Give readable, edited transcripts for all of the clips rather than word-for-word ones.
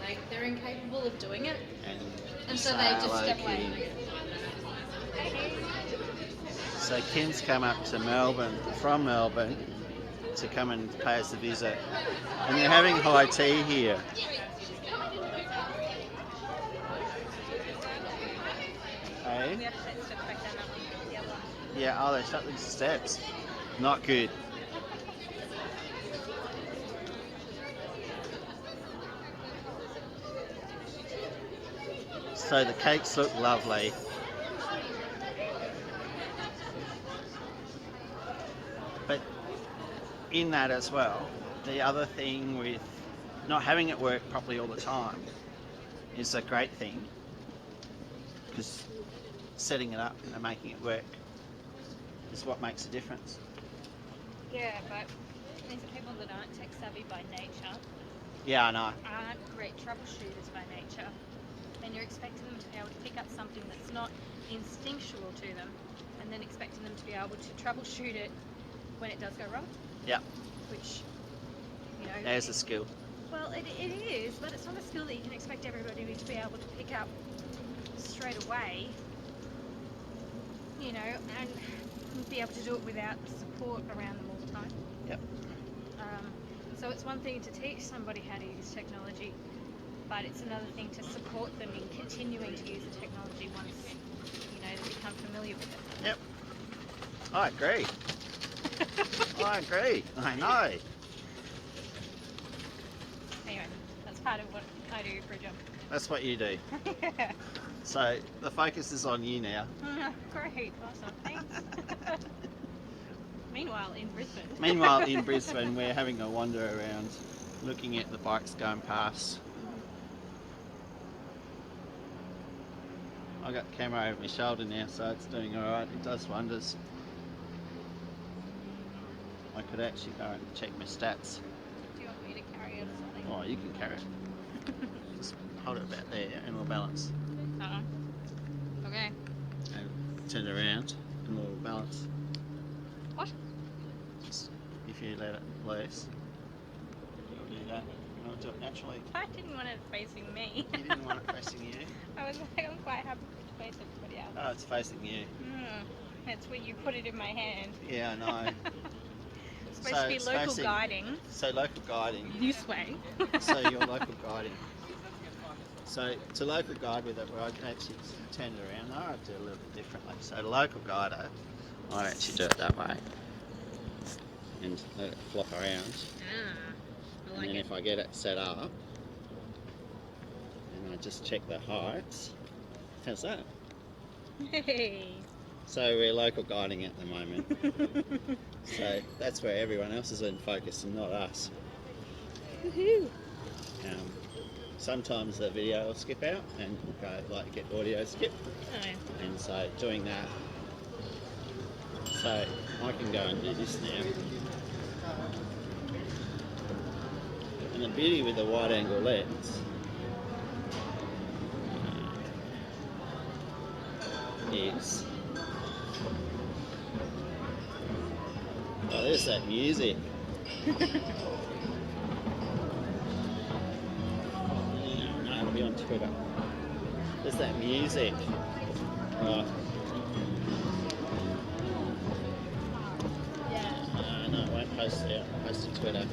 Like they're incapable of doing it, and so say they just hello, step away. Kim. So Kim's come up to Melbourne, from Melbourne, to come and pay us a visit. And they're having high tea here. Hey? Yeah, oh, they shut these steps. Not good. So the cakes look lovely. But in that as well, the other thing with not having it work properly all the time is a great thing, because setting it up and making it work is what makes a difference. Yeah, but these are people that aren't tech savvy by nature, Yeah, I know. aren't great troubleshooters by nature, and you're expecting them to be able to pick up something that's not instinctual to them, and then expecting them to be able to troubleshoot it when it does go wrong. Yeah, Which, you know, there's a skill. well, it is, but it's not a skill that you can expect everybody to be able to pick up straight away, you know, and be able to do it without support around them all the time. Yep. So it's one thing to teach somebody how to use technology, but it's another thing to support them in continuing to use the technology once, you know, they become familiar with it. Yep. I agree. I agree. I know. Anyway, that's part of what I do for a job. That's what you do. Yeah. So the focus is on you now. Great, awesome, thanks. Meanwhile, In Brisbane, we're having a wander around, looking at the bikes going past. I got the camera over my shoulder now, so it's doing alright. It does wonders. I could actually go and check my stats. Do you want me to carry it or something? Oh, you can carry it. Just hold it about there and we'll balance. Okay. And turn it around and we'll balance. What? Just if you let it loose. You'll do that. You want to do it naturally. I didn't want it facing me. You didn't want it facing you. I was like, I'm quite happy to face everybody else. Oh, it's facing you. That's where you put it in my hand. Yeah, I know. It's supposed to be it's local facing- guiding. So local guiding. This way. So you're local guiding. So to local guide with it, where I can actually turn it around, I do it a little bit differently. So the local guider, I actually do it that way and let it flop around. I And then if I get it set up, and I just check the heights, how's that? Hey. So we're local guiding at the moment. So that's where everyone else is in focus and not us. Woohoo. Sometimes the video will skip out and go like get audio skip, Oh. and so doing that. So I can go and do this now. And the beauty with the wide angle lens is, oh, there's that music. No, it'll be on Twitter. There's that music. Right. No, it won't post it. I'll post it to Twitter.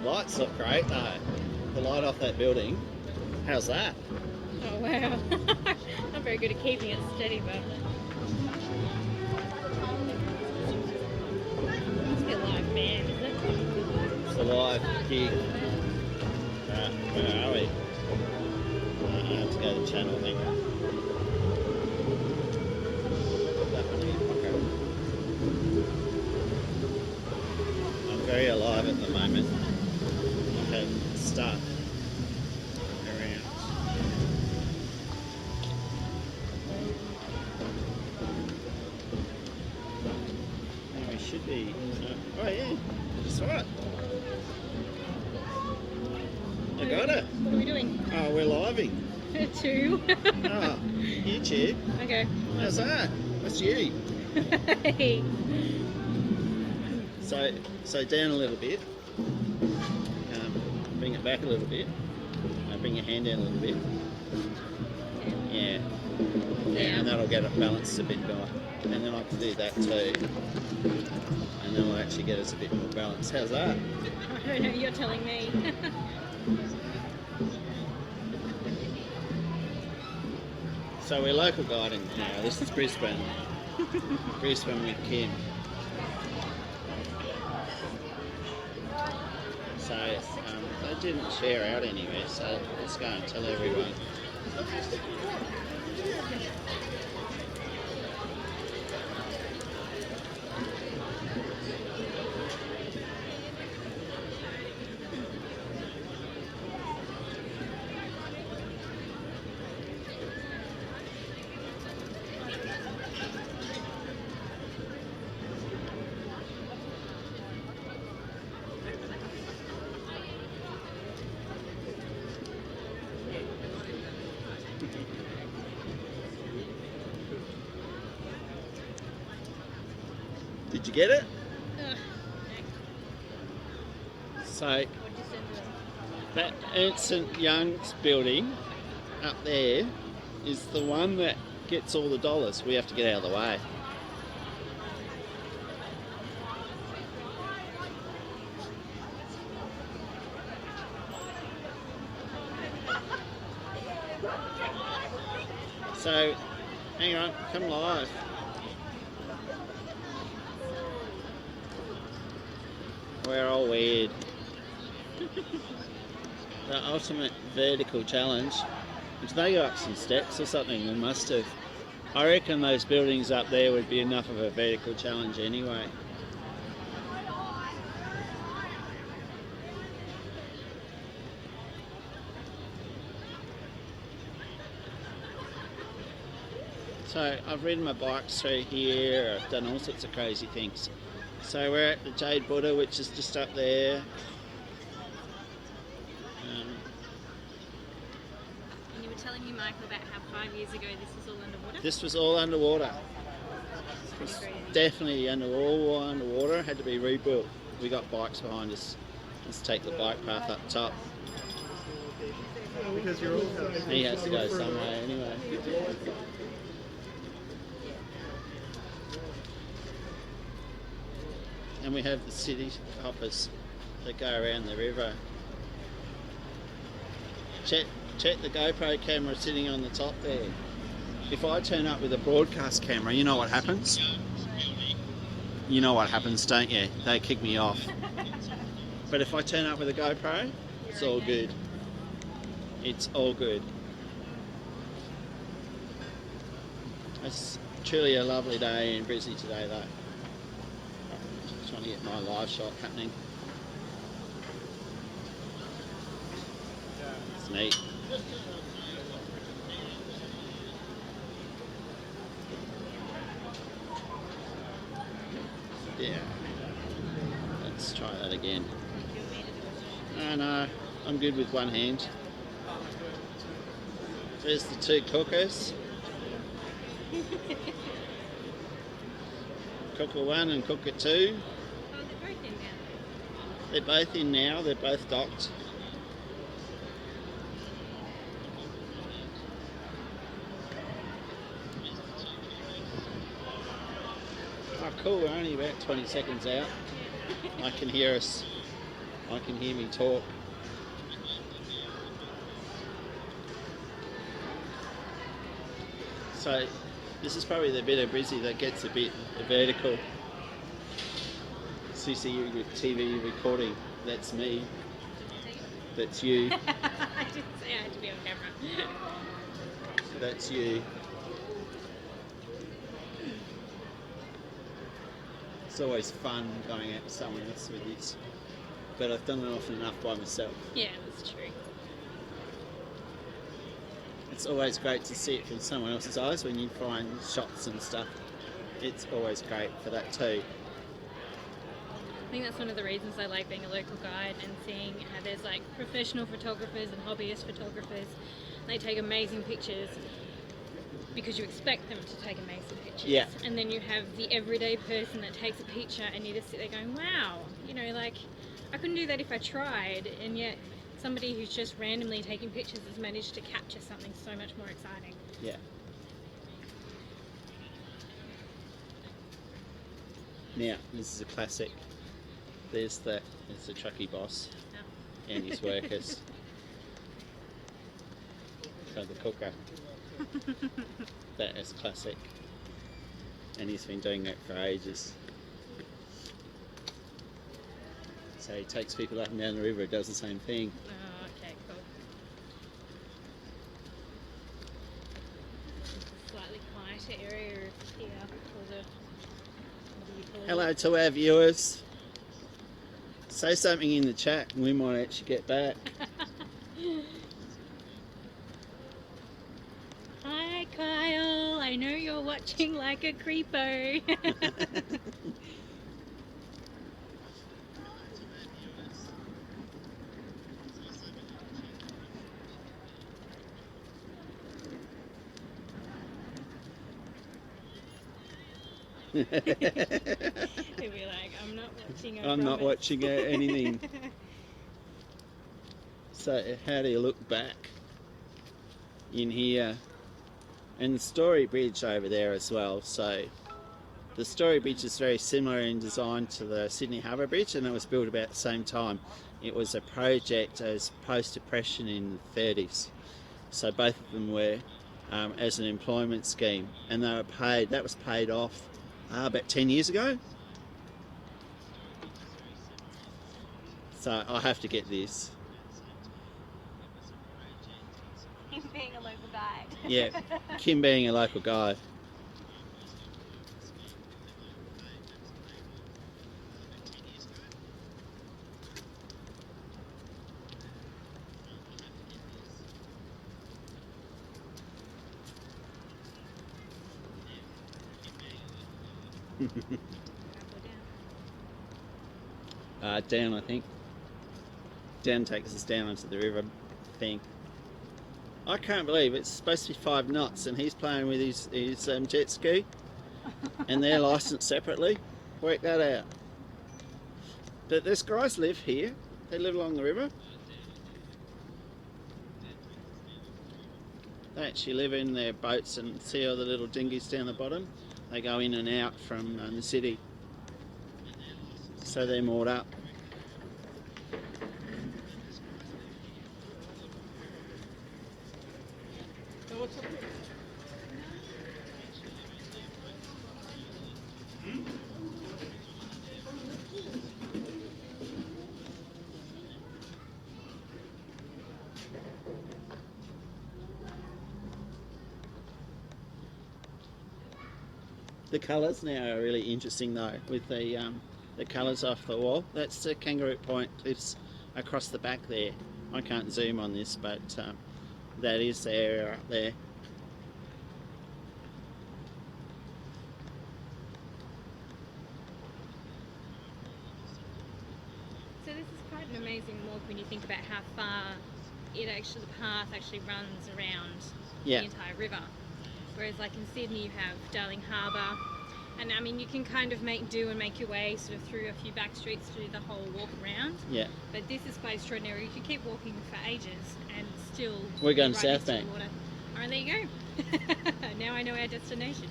Lights look great though. The light off that building. How's that? Oh wow. Not very good at keeping it steady, but must be a live band, isn't it? It's a live gig. Where are we? I have to go to the channel thing. That one in your pocket. I'm very alive at the moment. Okay, start around. And we should be. Oh yeah, that's right. I got it. What are we doing? Oh, we're living. 2. Oh, YouTube. Okay. How's that? That's you. Hey. So down a little bit. back a little bit. Bring your hand down a little bit. Yeah. And that'll get it balanced a bit better. And then I can do that too. And then we'll actually get us a bit more balance. How's that? I don't know, you're telling me. So we're local guiding now. This is Brisbane. Brisbane with Kim. So they didn't share out anywhere, so let's go and tell everyone. Did you get it? So that Ernst & Young's building up there is the one that gets all the dollars. We have to get out of the way. So, hang on, come live. We're all weird. The ultimate vertical challenge. Did they go up some steps or something? They must have. I reckon those buildings up there would be enough of a vertical challenge anyway. So I've ridden my bikes through here, I've done all sorts of crazy things. So we're at the Jade Buddha, which is just up there. And you were telling me, Michael, about how 5 years ago this was all underwater? This was all underwater. It was definitely all underwater, had to be rebuilt. We got bikes behind us. Let's take the bike path up top. Because you're all He has to go somewhere anyway. And we have the city hoppers that go around the river. Check the GoPro camera sitting on the top there. If I turn up with a broadcast camera, you know what happens? You know what happens, don't you? They kick me off. But if I turn up with a GoPro, it's all good. It's all good. It's truly a lovely day in Brisbane today though. Trying to get my live shot happening. It's neat. Yeah. Let's try that again. No, I'm good with one hand. There's the two cookers. Cooker 1 and Cooker 2. They're both in now, they're both docked. Oh cool, we're only about 20 seconds out. I can hear us. I can hear me talk. So this is probably the bit of Brizzy that gets a bit vertical. CCU TV recording, that's me. That's you. I didn't say I had to be on camera. That's you. It's always fun going out with someone else with this, but I've done it often enough by myself. Yeah, that's true. It's always great to see it from someone else's eyes when you find shots and stuff. It's always great for that too. I think that's one of the reasons I like being a local guide and seeing how there's like professional photographers and hobbyist photographers. They take amazing pictures because you expect them to take amazing pictures. Yeah. And then you have the everyday person that takes a picture and you just sit there going, wow, you know, like I couldn't do that if I tried, and yet somebody who's just randomly taking pictures has managed to capture something so much more exciting. Yeah. Now, this is a classic. There's the truckie boss and his workers. So the cooker. That is classic. And he's been doing that for ages. So he takes people up and down the river, does the same thing. Oh, okay, cool. Slightly quieter area here for the... what do you call it? Hello to our viewers. Say something in the chat and we might actually get back. Hi Kyle, I know you're watching like a creepo. They'll be like, I'm not watching. I'm not watching anything. So how do you look back in here? And the Story Bridge over there as well. So the Story Bridge is very similar in design to the Sydney Harbour Bridge, and it was built about the same time. It was a project as post-depression in the 30s. So both of them were as an employment scheme, and they were paid. That was paid off about 10 years ago. So I have to get this. Him being a local guide. Yeah, Kim being a local guide. Down, I think. Down takes us down onto the river thing. I can't believe it's supposed to be 5 knots and he's playing with his jet ski and they're licensed separately. Work that out. But these guys live here. They live along the river. They actually live in their boats and see all the little dinghies down the bottom. They go in and out from the city. So they're moored up. The colours now are really interesting though, with the colours off the wall. That's the Kangaroo Point cliffs across the back there. I can't zoom on this, but that is the area up there. So this is quite an amazing walk when you think about how far the path actually runs around the entire river. Whereas like in Sydney you have Darling Harbour, and I mean you can kind of make your way sort of through a few back streets to do the whole walk around. Yeah. But this is quite extraordinary. You could keep walking for ages and still... We're going right to South next Bank. to the water. Alright, there you go. Now I know our destination.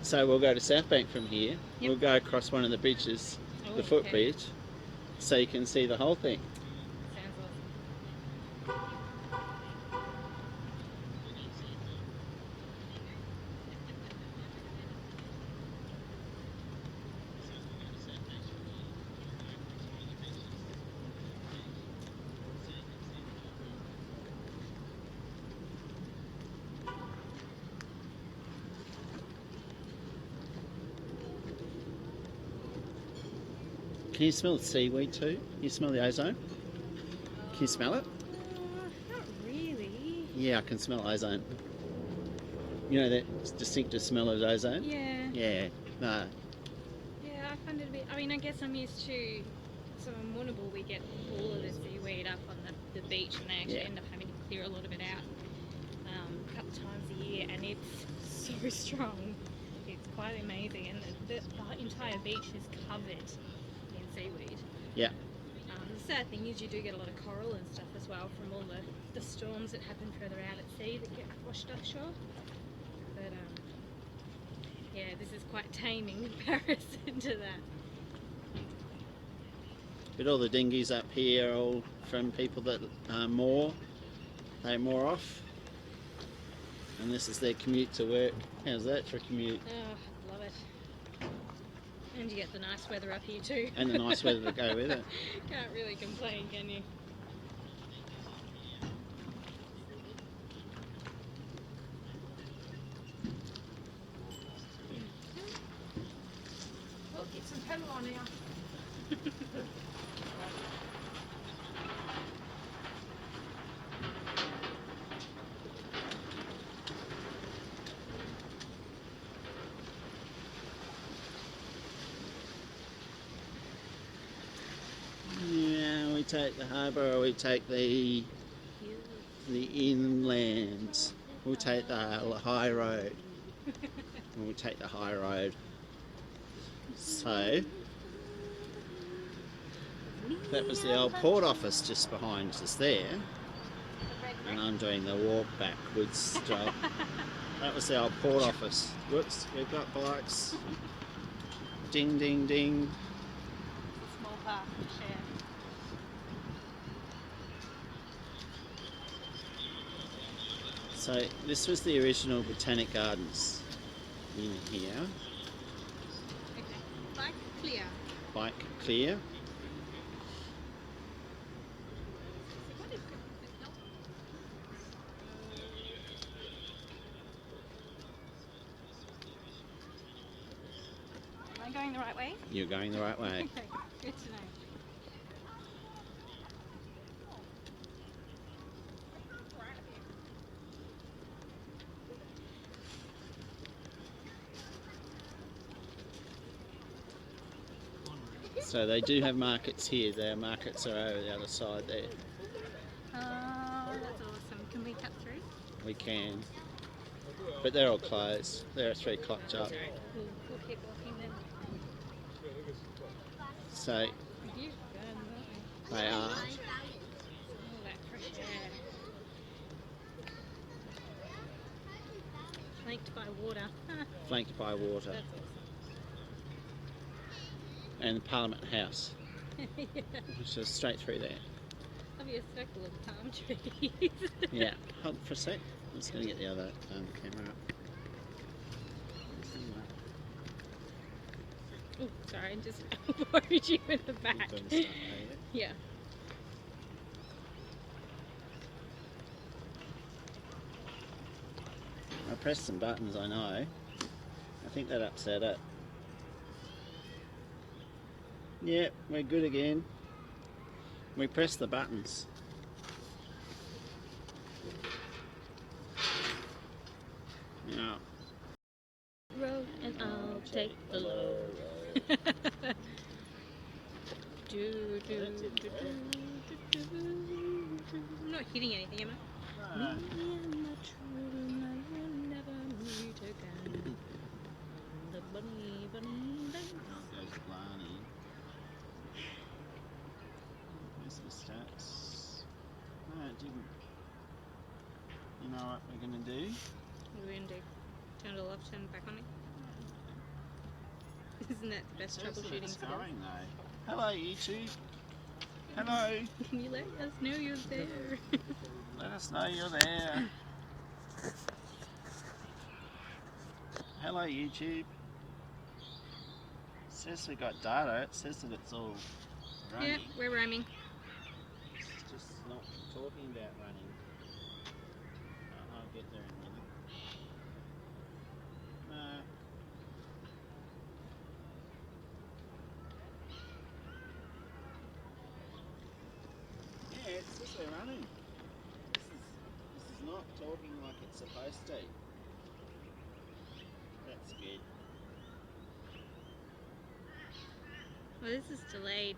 So we'll go to South Bank from here. Yep. We'll go across one of the bridges, Oh, the okay. footbridge, so you can see the whole thing. Sounds awesome. Can you smell the seaweed too? Can you smell the ozone? Can you smell it? Not really. Yeah, I can smell ozone. You know that distinctive smell of ozone? Yeah. Yeah, no. Yeah, I find it a bit... I mean, I guess I'm used to... So in Warrnambool we get all of the seaweed up on the beach, and they actually end up having to clear a lot of it out a couple times a year, and it's so strong. It's quite amazing, and the entire beach is covered in seaweed. Yeah. The sad thing is you do get a lot of coral and stuff as well from all the storms that happen further out at sea that get washed offshore. But yeah, this is quite tame in comparison to that. But all the dinghies up here are all from people that moor. They moor off. And this is their commute to work. How's that for a commute? Oh, love it. And you get the nice weather up here too. And the nice weather to go with it. Can't really complain, can you? Look, get some pedal on now. Yeah, we take the harbour or we take the inland. We'll take the high road. We'll take the high road. So that was the old port office just behind us there. And I'm doing the walk backwards job. That was the old port office. Whoops, we've got bikes. Ding, ding, ding. It's a small park to share. So this was the original Botanic Gardens in here. Okay. Bike clear. Bike clear. Am I going the right way? You're going the right way. Okay, good to know. So they do have markets here. Their markets are over the other side there. Oh, that's awesome. Can we cut through? We can. But they're all closed. They're a 3 o'clock job. We'll keep walking then. So You've gone, they are. all that fresh air. Flanked by water. Flanked by water. That's awesome. And Parliament House, Yeah. which is straight through there. There'll be a circle of palm trees. Yeah. Hold for a sec. I'm just going to get the other camera up. Oh, sorry, I just worried you in the back. Don't start, Yeah. I pressed some buttons, I know. I think that upset it. Yeah, we're good again. We pressed the buttons. Yeah. Road and I'll take the load. Do, do, do, do, do, do. I'm not hitting anything, am I? Me and my children, I will never meet again. The bunny, bunny, bunny. Oh, goes Blarney. Where's the stats? No, it didn't. You know what we're going to do? What are we going to do? Turn to the left, turn back on it? Isn't that the best troubleshooting It's skill? going though. Hello YouTube. Hello. Can you let us know you're there? Let us know you're there. Hello YouTube. It says we got data. It says that it's all running. Yeah, we're roaming. It's just not talking about running. I'll get there in a minute. No. Yeah, it says we're running. This is not talking like it's supposed to. That's good. Well, this is delayed.